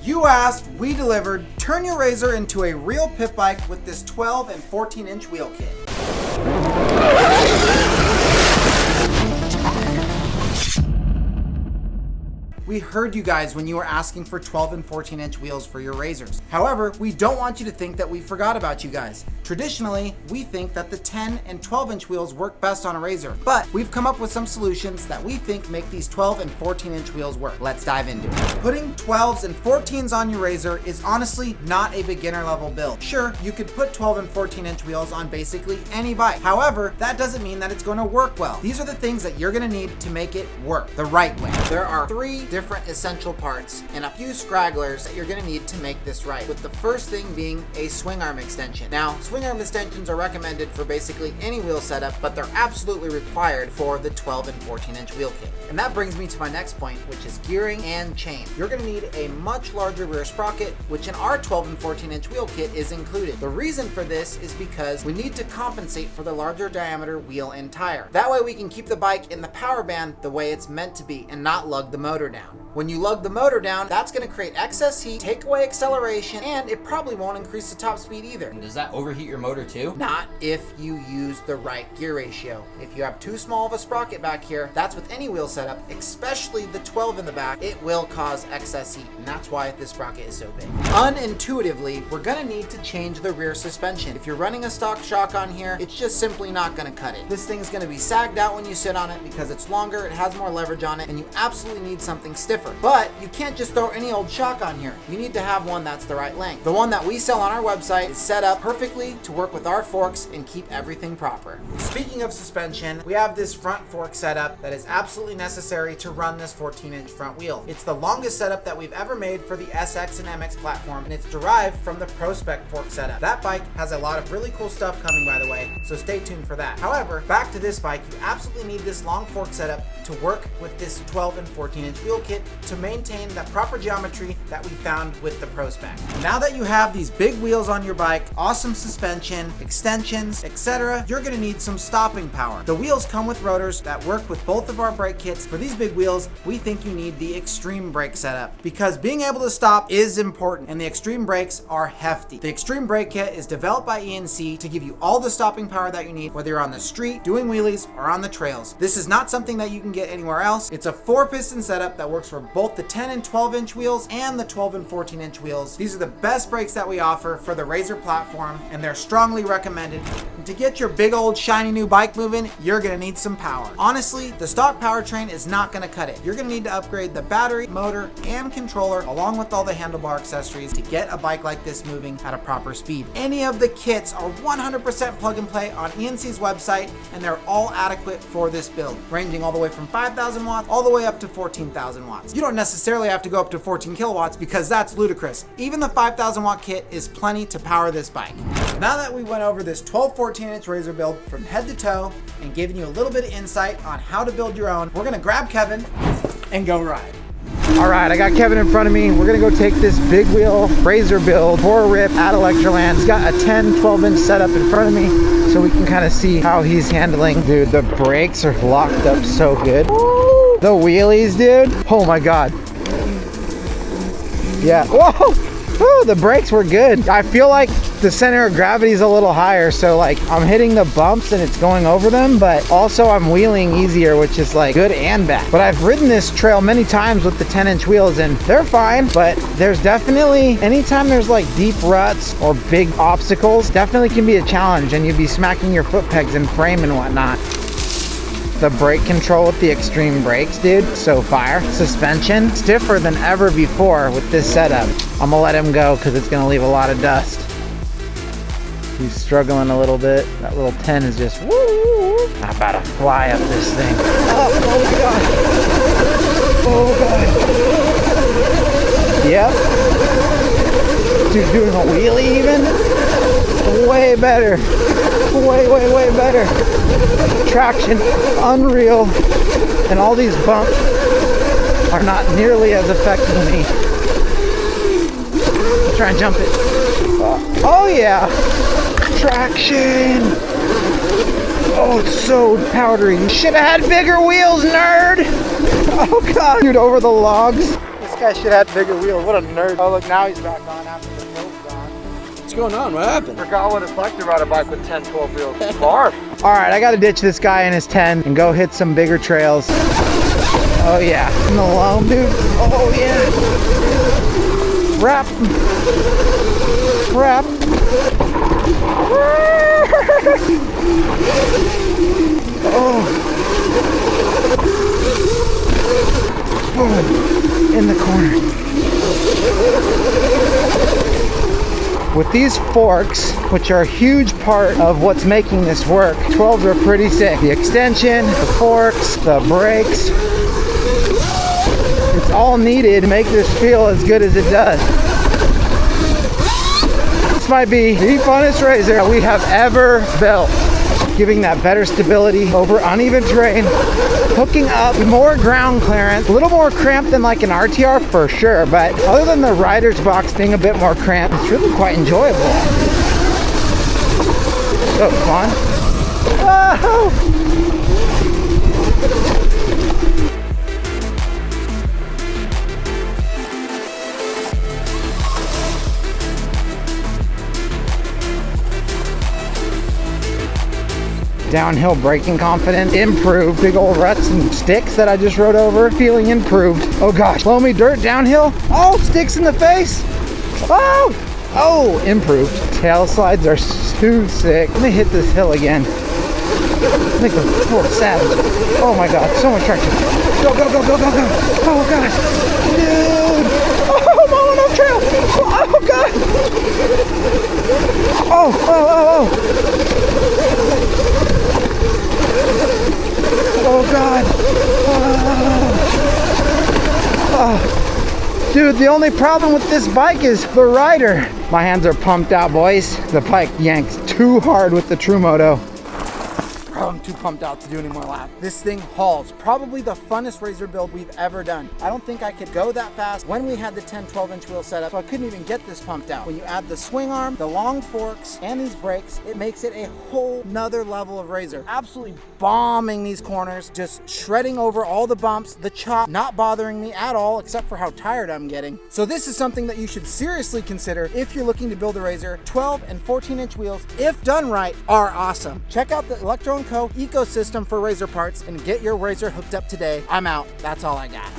You asked, we delivered. Turn your Razor into a real pit bike with this 12 and 14-inch wheel kit. We heard you guys when you were asking for 12 and 14-inch wheels for your Razors. However, we don't want you to think that we forgot about you guys. Traditionally, we think that the 10 and 12-inch wheels work best on a Razor, but we've come up with some solutions that we think make these 12 and 14-inch wheels work. Let's dive into it. Putting 12s and 14s on your Razor is honestly not a beginner level build. Sure, you could put 12 and 14-inch wheels on basically any bike. However, that doesn't mean that it's going to work well. These are the things that you're going to need to make it work the right way. There are 3 different essential parts and a few stragglers that you're going to need to make this right, with the first thing being a swing arm extension. Now, swing arm extensions are recommended for basically any wheel setup, but they're absolutely required for the 12 and 14-inch wheel kit. And that brings me to my next point, which is gearing and chain. You're going to need a much larger rear sprocket, which in our 12 and 14-inch wheel kit is included. The reason for this is because we need to compensate for the larger diameter wheel and tire. That way we can keep the bike in the power band the way it's meant to be and not lug the motor down. When you lug the motor down, that's going to create excess heat, take away acceleration, and it probably won't increase the top speed either. And does that overheat your motor too? Not if you use the right gear ratio. If you have too small of a sprocket back here, that's with any wheel setup, especially the 12 in the back, it will cause excess heat, and that's why this sprocket is so big. Unintuitively, we're going to need to change the rear suspension. If you're running a stock shock on here, it's just simply not going to cut it. This thing is going to be sagged out when you sit on it because it's longer, it has more leverage on it, and you absolutely need something stiffer. But you can't just throw any old shock on here. You need to have one that's the right length. The one that we sell on our website is set up perfectly to work with our forks and keep everything proper. Speaking of suspension, we have this front fork setup that is absolutely necessary to run this 14-inch front wheel. It's the longest setup that we've ever made for the SX and MX platform, and it's derived from the Pro Spec fork setup. That bike has a lot of really cool stuff coming, by the way, so stay tuned for that. However, back to this bike, you absolutely need this long fork setup to work with this 12 and 14-inch wheel kit to maintain that proper geometry that we found with the Pro Spec. Now that you have these big wheels on your bike, awesome suspension, extensions, etc., you're going to need some stopping power. The wheels come with rotors that work with both of our brake kits. For these big wheels, we think you need the Extreme brake setup because being able to stop is important, and the Extreme brakes are hefty. The Extreme brake kit is developed by ENC to give you all the stopping power that you need, whether you're on the street, doing wheelies, or on the trails. This is not something that you can get anywhere else. It's a 4-piston setup that works for both the 10 and 12-inch wheels and the 12 and 14-inch wheels. These are the best brakes that we offer for the Razor platform, and they're strongly recommended. And to get your big old shiny new bike moving, you're gonna need some power. Honestly, the stock Powertrain is not gonna cut it. You're gonna need to upgrade the battery, motor, and controller along with all the handlebar accessories to get a bike like this moving at a proper speed. Any of the kits are 100% plug and play on ENC's website, and they're all adequate for this build, ranging all the way from 5,000 watts all the way up to 14,000 watts. You don't necessarily have to go up to 14 kilowatts because that's ludicrous. Even the 5,000 watt kit is plenty to power this bike. Now that we went over this 12-14-inch Razor build from head to toe and given you a little bit of insight on how to build your own, we're gonna grab Kevin and go ride. All right, I got Kevin in front of me. We're gonna go take this big wheel Razor build for a rip at Electroland. He's got a 10-12-inch setup in front of me so we can kind of see how he's handling. Dude, the brakes are locked up so good. Woo! The wheelies, dude. Oh my God. Yeah, whoa! Woo, the brakes were good. I feel like the center of gravity is a little higher, so like I'm hitting the bumps and it's going over them, but also I'm wheeling easier, which is like good and bad. But I've ridden this trail many times with the 10-inch wheels and they're fine, but there's definitely, anytime there's like deep ruts or big obstacles, definitely can be a challenge and you'd be smacking your foot pegs and frame and whatnot. The brake control with the Extreme brakes, dude, so fire. Suspension, stiffer than ever before with this setup. I'm gonna let him go because it's gonna leave a lot of dust. He's struggling a little bit. That little 10 is just woo. I'm about to fly up this thing. Oh my God. Oh God. Yep. Dude, doing a wheelie even? Way better. Way better. Traction, unreal. And all these bumps are not nearly as effective to me. I'll try and jump it. Oh yeah. Traction. Oh, it's so powdery. You should have had bigger wheels, nerd. Oh God. Dude, over the logs. This guy should have had bigger wheels. What a nerd. Oh, look, now he's back on after the wheels gone. What's going on? What happened? Forgot what it's like to ride a bike with 10, 12 wheels. Barf. All right, I got to ditch this guy in his 10 and go hit some bigger trails. Oh, yeah. In the loam, dude. Oh, yeah. Wrap. Wrap. Oh. Boom. In the corner. With these forks, which are a huge part of what's making this work, 12s are pretty sick. The extension, the forks, the brakes. It's all needed to make this feel as good as it does. This might be the funnest razor we have ever built. Giving that better stability over uneven terrain, hooking up more ground clearance, a little more cramped than like an RTR for sure, but other than the rider's box being a bit more cramped, it's really quite enjoyable. So fun. Oh! Downhill braking confidence improved. Big old ruts and sticks that I just rode over, feeling improved. Oh gosh, loamy dirt downhill. Oh, sticks in the face. Oh, improved. Tail slides are too sick. Let me hit this hill again. Make the full savage. Oh my god, so much traction. Go, go, go, go, go, go. Oh gosh, dude. Oh, I'm on a trail. Oh god. Oh. Oh god. Oh. Dude, the only problem with this bike is the rider. My hands are pumped out, boys. The bike yanks too hard with the True Moto. Bro, I'm too pumped out to do any more laps. This thing hauls. Probably the funnest razor build we've ever done. I don't think I could go that fast when we had the 10, 12-inch wheel setup, so I couldn't even get this pumped out. When you add the swing arm, the long forks, and these brakes, it makes it a whole nother level of razor. Absolutely bombing these corners, just shredding over all the bumps, the chop, not bothering me at all, except for how tired I'm getting. So this is something that you should seriously consider if you're looking to build a razor. 12 and 14-inch wheels, if done right, are awesome. Check out the Electro & Co. ecosystem for razor parts and get your razor hooked up today. I'm out. That's all I got.